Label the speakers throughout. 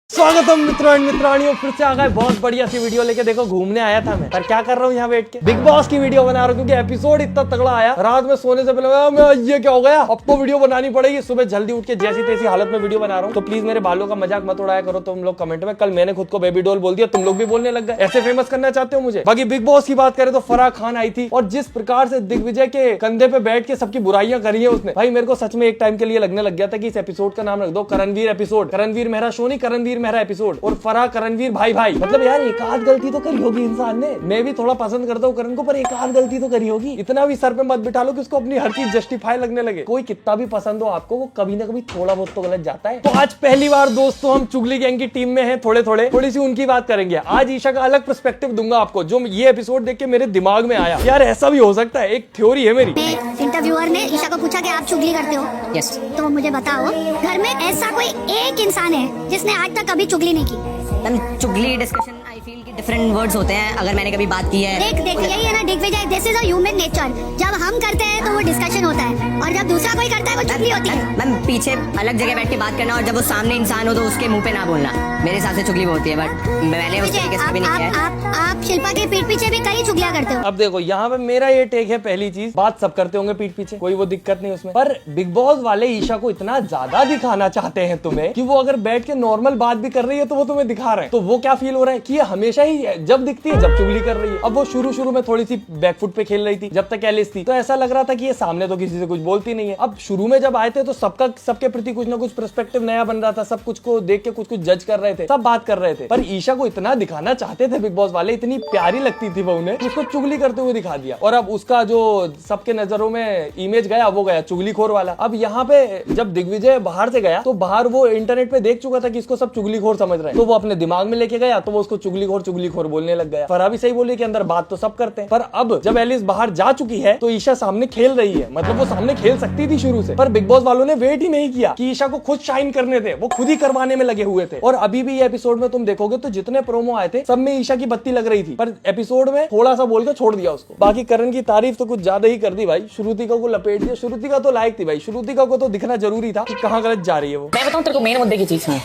Speaker 1: स्वागतम मित्रों एंड मित्रानियों, फिर से आ गए बहुत बढ़िया सी वीडियो लेके। देखो घूमने आया था मैं, पर क्या कर रहा हूँ यहाँ बैठ के बिग बॉस की वीडियो बना रहा हूँ, क्योंकि एपिसोड इतना तगड़ा आया। रात में सोने से पहले मैं ये क्या हो गया, अब तो वीडियो बनानी पड़ेगी। सुबह जल्दी उठ के जैसी तैसी हालत में वीडियो बना रहा हूँ, तो प्लीज मेरे बालों का मजाक मत उड़ाया करो तुम लोग कमेंट में। कल मैंने खुद को बेबी डॉल बोल दिया, तुम लोग भी बोलने लग गए। ऐसे फेमस करना चाहते हो मुझे। बाकी बिग बॉस की बात करें तो फराह खान आई थी, और जिस प्रकार से दिग्विजय के कंधे पे बैठ के सबकी बुराइयां करी है उसने, भाई मेरे को सच में एक टाइम के लिए लगने लग गया था कि इस एपिसोड का नाम रख दो करणवीर एपिसोड। करणवीर मेहरा शो नहीं, करणवीर मेहरा एपिसोड। और फराह करणवीर भाई भाई, मतलब यार एक आध गलती तो करी होगी इंसान ने। मैं भी थोड़ा पसंद करता हूँ करण को, पर एक आध गलती तो करी होगी। इतना भी सर पे मत बिठा लो कि उसको अपनी हर चीज जस्टिफाई लगने लगे। कोई कितना भी पसंद हो आपको, वो कभी ना कभी थोड़ा बहुत तो गलत जाता है। तो आज पहली बार दोस्तों हम चुगली गैंग की टीम में हैं, थोड़ी सी उनकी बात करेंगे। आज ईशा का अलग पर्सपेक्टिव दूंगा आपको, जो ये एपिसोड देख के मेरे दिमाग में आया। यार ऐसा भी हो सकता है, एक थ्योरी है मेरी।
Speaker 2: इंटरव्यूअर ने ईशा को पूछा कि आप चुगली करते हो?
Speaker 3: यस।
Speaker 2: तो मुझे बताओ, घर में ऐसा कोई एक इंसान है जिसने आज तक कभी चुगली नहीं की?
Speaker 3: चुगली डिस्कशन आई फील कि डिफरेंट वर्ड्स होते हैं। अगर मैंने कभी बात की है,
Speaker 2: देख यही है ना Digvijay, this is a human nature. जब हम करते हैं तो वो डिस्कशन होता है, और जब दूसरा कोई करता है वो चुगली होती है।
Speaker 3: मैम पीछे अलग जगह बैठ के बात करना, और जब वो सामने इंसान हो तो उसके मुंह पे ना बोलना, मेरे हिसाब से चुगली होती है। बट मैंने उस तरीके से कभी नहीं किया है।
Speaker 2: आप शिल्पा के पीठ पीछे भी कई चुगलियां करते हो।
Speaker 1: अब देखो यहाँ पे मेरा ये टेक है, पहली चीज बात सब करते होंगे पीठ पीछे, कोई वो दिक्कत नहीं उसमें। पर बिग बॉस वाले ईशा को इतना ज्यादा दिखाना चाहते हैं तुम्हें, कि वो अगर बैठ के नॉर्मल बात भी कर रही है तो वो तुम्हें दिखा रहे हैं। तो वो क्या फील हो रहा है कि ये हमेशा ही जब दिखती है जब चुगली कर रही है। अब वो शुरू में थोड़ी सी बैकफुट पे खेल रही थी जब तक एलिस थी, तो ऐसा लग रहा था कि ये सामने तो किसी से कुछ बोलती नहीं है। अब शुरू में जब आए थे तो सबके प्रति कुछ ना कुछ पर्सपेक्टिव नया बन रहा था, सब कुछ को देख के कुछ जज कर रहे थे, सब बात कर रहे थे। पर ईशा को इतना दिखाना चाहते थे बिग बॉस वाले, इतनी प्यारी लगती थी वो उन्हें, उसको चुगली करते हुए दिखा दिया। और अब उसका जो सबके नजरों में इमेज गया, वो गया चुगलीखोर वाला। अब यहाँ पे जब दिग्विजय बाहर से गया, तो बाहर वो इंटरनेट पे देख चुका था कि इसको सब चुगलीखोर समझ रहे हैं, तो वो अपने दिमाग में लेके गया, तो वो उसको चुगलीखोर बोलने लग गया। फराह भी सही बोली कि अंदर बात तो सब करते हैं। पर अब जब एलिस बाहर जा चुकी है तो ईशा सामने खेल रही है, मतलब वो सामने खेल सकती थी शुरू से, पर बिग बॉस वालों ने वेट ही नहीं किया कि ईशा को खुद शाइन करने थे, वो खुद ही करवाने में लगे हुए थे। और अभी भी ये एपिसोड में तुम देखोगे तो जितने प्रोमो आए थे, सब में ईशा की बत्ती लग रही थी, पर एपिसोड में थोड़ा सा बोल के छोड़ दिया उसको। बाकी करण की तारीफ तो कुछ ज्यादा ही कर दी भाई, श्रुतिका को लपेट दिया। श्रुतिका तो लायक थी भाई, श्रुतिका को तो दिखना जरूरी था कि कहाँ गलत जा रही है वो।
Speaker 4: मैं बताऊं तेरे को मेन मुद्दे की चीज है,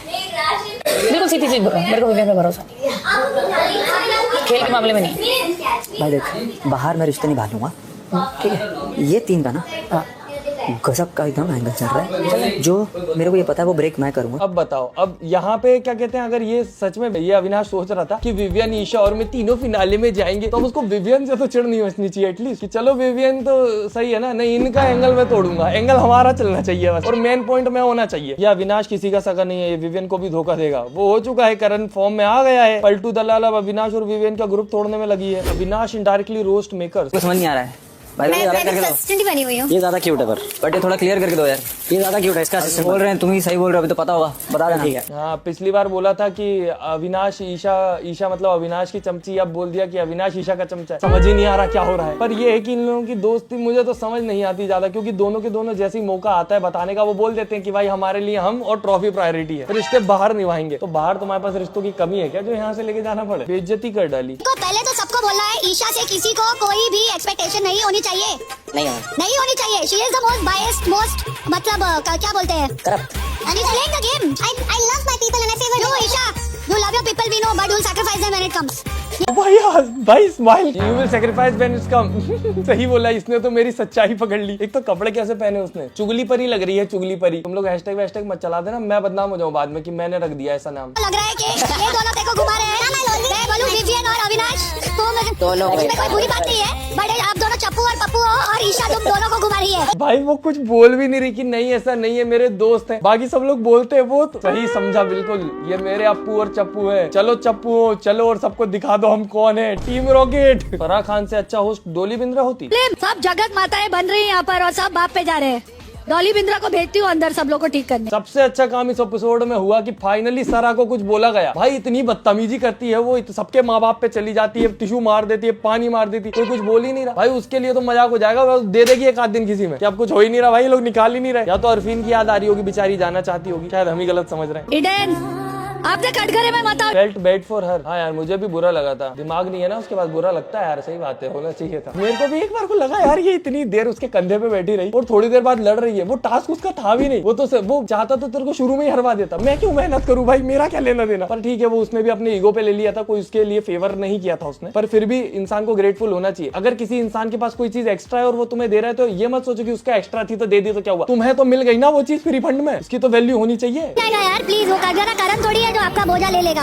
Speaker 4: बिल्कुल सीधी चीज बोल रहा हूं, मेरे को विवेक पे भरोसा नहीं, खेल के मामले में नहीं।
Speaker 5: भाई देख, बाहर मैं रिश्ते निभा लूंगा, ठीक है। ये तीन का ना गजब का एकदम एंगल चल रहा है, जो मेरे को ये पता है वो ब्रेक मैं करूंगा।
Speaker 1: अब बताओ, अब यहाँ पे क्या कहते हैं, अगर ये सच में ये अविनाश सोच रहा था कि विवियन, ईशा और मैं तीनों फिनाले में जाएंगे, तो अब उसको विवियन से तो चिढ़ नहीं बचनी चाहिए एटलीस्ट, कि चलो विवियन तो सही है ना, नहीं इनका एंगल मैं तोड़ूंगा, एंगल हमारा चलना चाहिए बस, और मेन पॉइंट में होना चाहिए। ये अविनाश किसी का सगा नहीं है, ये विवियन को भी धोखा देगा, वो हो चुका है, करण फॉर्म में आ गया है। पलटू दलाल अब अविनाश और विवियन का ग्रुप तोड़ने में लगी है। Avinash indirectly roast maker.
Speaker 5: समझ नहीं आ रहा है भाई,
Speaker 2: मैं
Speaker 5: करके दो।
Speaker 2: कंसिस्टेंट बनी हुई हूँ।
Speaker 5: ये ज्यादा क्यूट है, पर ये थोड़ा क्लियर करके दो यार, ये ज्यादा क्यूट है। इसका असिस्टेंट बोल रहे हैं, तुम ही सही बोल रहे हो, अभी तो पता होगा, बता देना। ठीक है।
Speaker 1: हाँ, पिछली बार बोला था कि अविनाश ईशा मतलब अविनाश की चमची, अब बोल दिया कि अविनाश ईशा का चमचा है। समझ ही नहीं आ रहा क्या हो रहा है। पर ये है कि इन लोगों की दोस्ती मुझे तो समझ नहीं आती ज्यादा, क्योंकि दोनों के दोनों जैसे ही मौका आता है बताने का, वो बोल देते हैं कि भाई हमारे लिए हम और ट्रॉफी प्रायोरिटी है, रिश्ते बाहर निभाएंगे। तो बाहर तुम्हारे पास रिश्तों की कमी है क्या जो यहाँ से लेके जाना पड़े? बेइज्जती कर डाली।
Speaker 2: तो पहले तो सबको बोलना है, ईशा से किसी को कोई भी एक्सपेक्टेशन नहीं होनी चाहिए, नहीं होनी चाहिए। She is the most biased, most मतलब क्या बोलते हैं,
Speaker 5: corrupt.
Speaker 2: And he's playing the game. I love my people and I say, no, Isha, you love your people, we know, but you'll sacrifice them when it comes.
Speaker 1: भाई smile, you will sacrifice when it's कम। सही बोला इसने, तो मेरी सच्चाई पकड़ ली। एक तो कपड़े कैसे पहने उसने, चुगली परी लग रही है, चुगली परी। तुम लोग हैशटैग वैशटैग मत चला देना, मैं बदनाम हो जाऊं बाद में कि मैंने रख दिया ऐसा नाम।
Speaker 2: लग रहा है कि ये दोनों देखो घुमा रहे हैं। मैं बोलूं विवियन और अविनाश, तो इसमें कोई बुरी बात नहीं है, बट आप दोनों चप्पू और पप्पू हो, और ईशा तुम दोनों को घुमा रही है।
Speaker 1: भाई वो कुछ बोल भी नहीं रही कि नहीं ऐसा नहीं है, मेरे दोस्त हैं। बाकी सब लोग बोलते हैं, वो तो सही समझा बिल्कुल, ये मेरे अप्पू और चप्पू है। चलो चप्पू हो, चलो और सबको दिखा दो हम कौन है, टीम रॉकेट। फराह खान से अच्छा होस्ट डोली बिंद्रा होती।
Speaker 2: सब जगत माताएं बन रही है यहाँ पर, और सब बाप पे जा रहे हैं। डॉली बिंद्रा को भेजती हूँ अंदर सब लोग को ठीक करने।
Speaker 1: सबसे अच्छा काम इस एपिसोड में हुआ कि फाइनली सरा को कुछ बोला गया। भाई इतनी बदतमीजी करती है वो, सबके माँ बाप पे चली जाती है, टिश्यू मार देती है, पानी मार देती है, कोई कुछ बोल ही नहीं रहा। भाई उसके लिए तो मजाक हो जाएगा, वो दे देगी एक आध दिन किसी में कि अब कुछ हो ही नहीं रहा। भाई लोग निकाल ही नहीं रहे, या तो अरफीन की याद आ रही होगी, बेचारी जाना चाहती होगी, शायद हम ही गलत समझ रहे हैं।
Speaker 2: इडेन आपने कट करे मैं बता।
Speaker 1: Felt bad for her. हाँ यार मुझे भी बुरा लगा था, दिमाग नहीं है ना उसके बाद बुरा लगता है यार, सही बात है, होना चाहिए था। मेरे को भी एक बार को लगा यार ये इतनी देर उसके कंधे पे बैठी रही और थोड़ी देर बाद लड़ रही है, वो टास्क उसका था भी नहीं, वो तो वो चाहता तो तेरे को शुरू में ही हरवा देता, मैं क्यों मेहनत करूं भाई, मेरा क्या लेना देना। पर ठीक है वो उसने भी अपने ईगो पे ले लिया था, कोई उसके लिए फेवर नहीं किया था उसने, पर फिर भी इंसान को ग्रेटफुल होना चाहिए। अगर किसी इंसान के पास कोई चीज एक्स्ट्रा है और वो तुम्हें दे रहा है तो ये मत सोचो कि उसका एक्स्ट्रा थी तो दे दी तो क्या हुआ, तुम्हें तो मिल गई ना वो चीज फ्री फंड में, इसकी तो वैल्यू होनी चाहिए।
Speaker 2: यार प्लीज वो जरा कारण थोड़ी है जो आपका बोझा ले लेगा।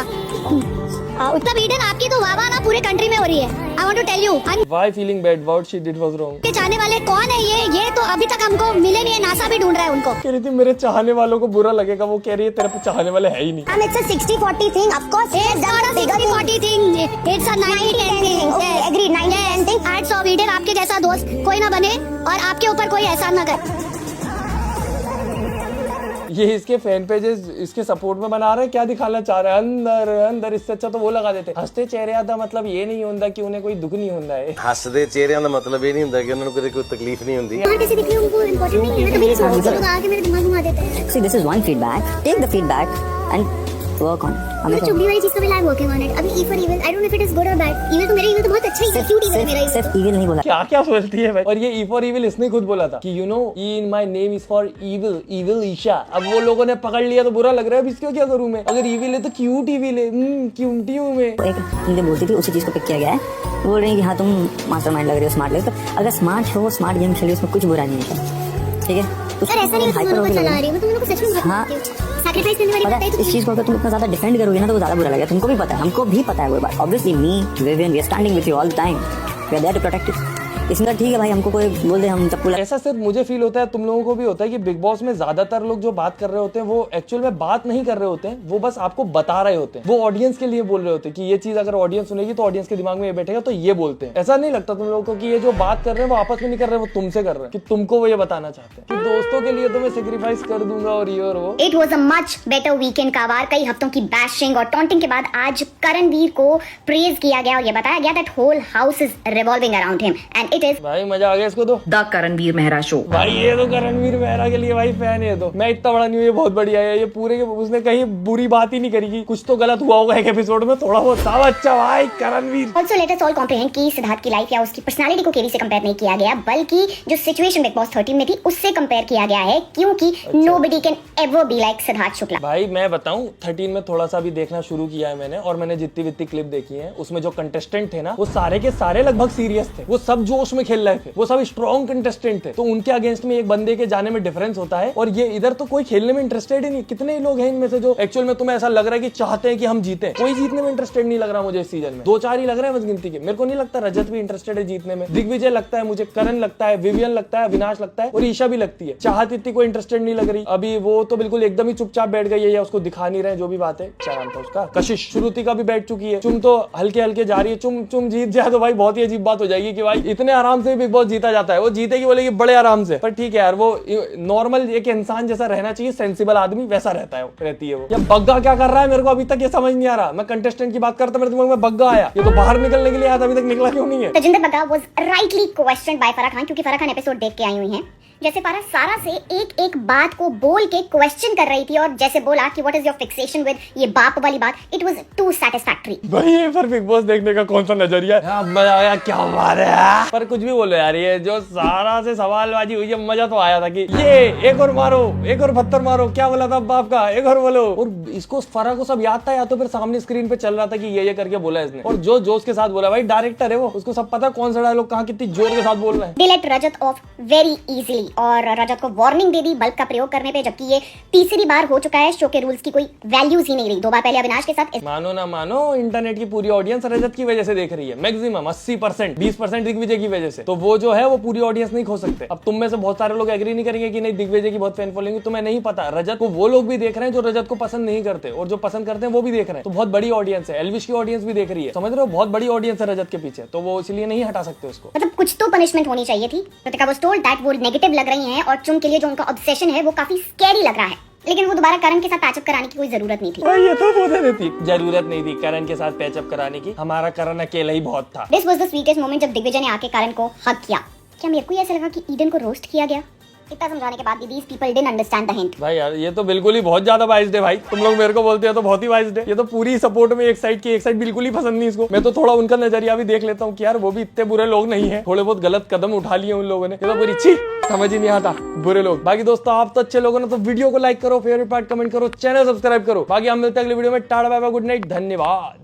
Speaker 2: उत्तर ईडन आपकी तो वाह ना पूरे कंट्री में हो रही है। I want to tell you
Speaker 1: why feeling bad what she did was wrong.
Speaker 2: के चाहने वाले कौन है ये तो अभी तक हमको मिले नहीं है, नासा भी ढूंढ रहा है उनको।
Speaker 1: कह रही थी मेरे चाहने वालों को बुरा लगेगा, वो कह रही है तेरे पे चाहने वाले है ही नहीं।
Speaker 2: And it's a 60-40 thing, of course. It's not a 60-40 thing. It's a 90-10 thing. Okay, agreed. 90-10 thing. Hats off, Eden आपके जैसा दोस्त कोई ना बने और आपके ऊपर कोई एहसान ना करे।
Speaker 1: ये इसके फैन पेजेस इसके सपोर्ट में बना रहे हैं, क्या दिखाना चाह रहे हैं अंदर अंदर, इससे अच्छा तो वो लगा देते हंसते चेहरे का मतलब ये नहीं होता कि उन्हें कोई दुख नहीं होता है।
Speaker 6: हੱਸਦੇ ਚਿਹਰਿਆਂ ਦਾ ਮਤਲਬ ਇਹ ਨਹੀਂ ਹੁੰਦਾ ਕਿ ਉਹਨਾਂ ਨੂੰ ਕੋਈ ਤਕਲੀਫ ਨਹੀਂ ਹੁੰਦੀ।
Speaker 2: कहाँ कैसे दिख रही उनको इम्पोर्टेंट नहीं है, मैं तो मेरी सोच से लोग आके मेरे दिमाग घुमा देते हैं।
Speaker 5: See, this is one feedback. Take the feedback and work on it.
Speaker 2: मैं चुगली वाली चीज को भी लाइव वर्किंग ऑन इट। अभी E for evil, I don't know if it is good और बैड। इविल तो मेरा इविल तो बहुत अच्छा ही है, क्यूट इविल है मेरा इविल।
Speaker 5: सिर्फ evil नहीं बोला।
Speaker 1: क्या क्या सोचती है भाई। और ये ई फॉर इविल इसने खुद बोला था कि you know in my name is for evil, evil Isha. अब वो लोगों ने पकड़ लिया तो बुरा लग रहा है, अब इसको क्या करूं मैं, अगर इविल है तो क्यूट इविल है, क्यूटी हूं मैं।
Speaker 5: एक मुझे बोलती थी उसी चीज को पिक किया गया है, बोल रही है कि हाँ तुम मास्टरमाइंड लग रही हो, स्मार्ट लग रही हो, तो अगर स्मार्ट हो, स्मार्ट गेम खेली उसमें कुछ बुरा नहीं है, ठीक है।
Speaker 2: सर ऐसा नहीं तुम लोगों को चला रही हो, मैं तुम लोगों को सच में
Speaker 5: हाँ
Speaker 2: सैक्रिफाइस करने वाली बात है।
Speaker 5: इस चीज को अगर तुम इतना ज्यादा डिफेंड करोगे ना तो वो ज्यादा बुरा लगेगा। तुमको भी पता है, हमको भी पता है वो बात। Obviously me Vivian we are standing with you all the time, we are there to protect you. इसमें ठीक है भाई, हमको कोई बोल दे हम सबको।
Speaker 1: ऐसा सिर्फ मुझे फील होता है, तुम लोगों को भी होता है कि बिग बॉस में ज्यादातर लोग जो बात कर रहे होते हैं वो एक्चुअल में बात नहीं कर रहे होते हैं, वो बस आपको बता रहे होते हैं, वो ऑडियंस के लिए बोल रहे होते हैं कि ये चीज अगर ऑडियंस सुनेगी तो ऑडियंस के दिमाग में ये बैठेगा तो ये बोलते हैं। ऐसा नहीं लगता तुम लोगों को कि ये जो बात कर रहे हैं वो आपस में नहीं कर रहे, वो तुमसे कर रहे हैं, कि तुमको वो ये बताना चाहते हैं कि दोस्तों के लिए तो मैं सेक्रीफाइस कर दूंगा और ये और वो।
Speaker 2: It was a much better weekend का वार। कई हफ्तों की बैशिंग और टॉन्टिंग के बाद आज करणवीर को प्रेज किया गया और ये बताया गया that whole house is revolving around him and it is.
Speaker 1: भाई मजा आ गया इसको तो।
Speaker 7: The Karanveer Mehra show.
Speaker 1: भाई ये तो करणवीर मेहरा के लिए भाई फैन है, तो मैं इतना बड़ा नहीं हूँ, ये बहुत बढ़िया है, ये पूरे के उसने कहीं बुरी बात ही नहीं करी, कुछ तो गलत हुआ होगा एक एपिसोड में थोड़ा बहुत। सब अच्छा भाई Karanveer.
Speaker 2: Also let us all comprehend कि सिद्धार्थ की लाइफ या उसकी पर्सनालिटी को केवी से कंपेयर नहीं किया गया, बल्कि जो सिचुएशन बिग बॉस 13 में थी उससे कंपेयर किया गया है, क्योंकि nobody can ever be like Siddharth Shukla.
Speaker 1: भाई मैं बताऊं 13 में थोड़ा सा भी देखना शुरू किया है मैंने, और मैंने जितनी वित्ती क्लिप देखी है उसमें जो कंटेस्टेंट थे ना वो सारे के सारे लगभग सीरियस थे, वो सब जोश में खेल रहे थे, वो सब स्ट्रॉन्ग कंटेस्टेंट थे, तो उनके अगेंस्ट में एक बंदे के जाने में डिफरेंस होता है। और ये इधर तो कोई खेलने में इंटरेस्टेड ही नहीं। कितने लोग हैं इनमें से जो एक्चुअल में तुम्हें ऐसा लग रहा है कि चाहते हैं कि हम जीते, कोई जीतने में इंटरेस्टेड नहीं लग रहा मुझे इस सीजन में। 2-4 ही लग रहे हैं बस गिनती के। मेरे को नहीं लगता रजत भी इंटरेस्टेड है जीतने में, दिग्विजय लगता है मुझे, करण लगता है, विवियन लगता है, अविनाश लगता है और ईशा भी लगती है। चाहत इतनी कोई इंटरेस्टेड नहीं लग रही अभी, वो तो बिल्कुल एकदम ही चुपचाप बैठ गई है या उसको दिखा नहीं रहे, जो भी बात है। क्या नाम था उसका, कशिश। श्रुति का भी बैठ चुकी है। चुम तो हल्के हल्के जा रही है। चुम जीत जाए तो भाई बहुत ही अजीब बात हो जाएगी कि भाई इतने आराम से बिग बॉस जीता जाता है, वो जीतेगी बोलेगी बड़े आराम से, पर ठीक है यार वो नॉर्मल एक इंसान जैसा रहना चाहिए, सेंसिबल आदमी वैसा रहता है, रहती है वो। या बग्गा क्या कर रहा है मेरे को अभी तक ये समझ नहीं आ रहा। मैं कंटेस्टेंट की बात करता मेरे दिमाग में बग्गा आया, ये तो बाहर निकलने के लिए आया था, अभी तक निकला क्यों नहीं है।
Speaker 2: Tajinder Bagga was rightly questioned by Farah Khan, क्योंकि फराह खान एपिसोड देख के आई हुई हैं। जैसे फराह सारा से एक एक बात को बोल के क्वेश्चन कर रही थी और जैसे बोला कि what is your fixation with ये बाप वाली बात, इट वाज टू सैटिस्फैक्टरी।
Speaker 1: भाई ये पर बिग बॉस देखने का कौन सा नजरिया है, मजा आया क्या बात है। पर कुछ भी बोलो यार, ये जो सारा से सवालबाजी हुई है मजा तो आया था कि ये एक और मारो, एक और पत्थर मारो, क्या बोला था बाप का, एक और बोलो। और इसको फराह को सब याद था या तो फिर सामने स्क्रीन पे चल रहा था कि ये करके बोला इसने, और जो जोश के साथ बोला। भाई डायरेक्टर है वो, उसको सब पता कौन सा डायलॉग कहाँ कितनी जोर के साथ बोल रहे हैं।
Speaker 2: They let Rajat off very easily और रजत को वार्निंग दे दी बल्ब का प्रयोग करने पे, जबकि ये तीसरी बार हो चुका है। शो के रूल्स की कोई वैल्यूज ही नहीं रही। 2 बार पहले अविनाश के साथ।
Speaker 1: मानो ना मानो इंटरनेट की पूरी ऑडियंस रजत की वजह से देख रही है, मैक्सिमम 80%, 20% दिग्विजय की वजह से, तो वो जो है वो पूरी ऑडियंस नहीं खो सकते। अब तुम में से बहुत सारे लोग एग्री नहीं करेंगे कि नहीं दिग्विजय की बहुत फैन फॉलोइंग, तुम्हें नहीं पता रजत को वो लोग भी देख रहे हैं जो रजत को पसंद नहीं करते, और जो पसंद करते हैं वो भी देख रहे हैं, तो बहुत बड़ी ऑडियंस है। एल्विश की ऑडियंस भी देख रही है, समझ रहे हो, बहुत बड़ी ऑडियंस है रजत के पीछे, तो वो इसलिए नहीं हटा सकते उसको।
Speaker 2: मतलब कुछ तो पनिशमेंट होनी चाहिए थी। कृतिका वाज टोल्ड दैट वो नेगेटिव लग रही हैं और चुम के लिए जो उनका ऑब्सेशन है वो काफी स्कैरी लग रहा है, लेकिन वो दोबारा करण के साथ पैचअप कराने की कोई जरूरत नहीं थी।
Speaker 1: ये तो बोलने थी, जरूरत नहीं थी करण के साथ पैचअप कराने की, हमारा करण अकेला ही बहुत था।
Speaker 2: This was the sweetest moment जब दिग्विजय ने आके करण को हग किया। क्या मेरे को ऐसा लगा कि ईडन को रोस्ट किया गया? इतना समझाने के बाद भी these people didn't understand the hint.
Speaker 1: भाई यार ये तो बिल्कुल ही बहुत ज्यादा बाइस्ड है भाई, तुम लोग मेरे को बोलते हो तो बहुत ही बाइस्ड है। ये तो पूरी सपोर्ट में एक साइड की, एक साइड बिल्कुल ही पसंद नहीं इसको। मैं तो थोड़ा उनका नजरिया भी देख लेता हूँ कि यार वो भी इतने बुरे लोग नहीं है, थोड़े बहुत गलत कदम उठा लिए उन लोगों ने। ये तो पूरी छी समझ ही नहीं आता, बुरे लोग। बाकी दोस्तों आप तो अच्छे लोगों ने, तो वीडियो को लाइक करो, फेवरेट पार्ट कमेंट करो, चैनल सब्सक्राइब करो। बाकी हम मिलते हैं अगले वीडियो में। Tata bye bye, good night, धन्यवाद।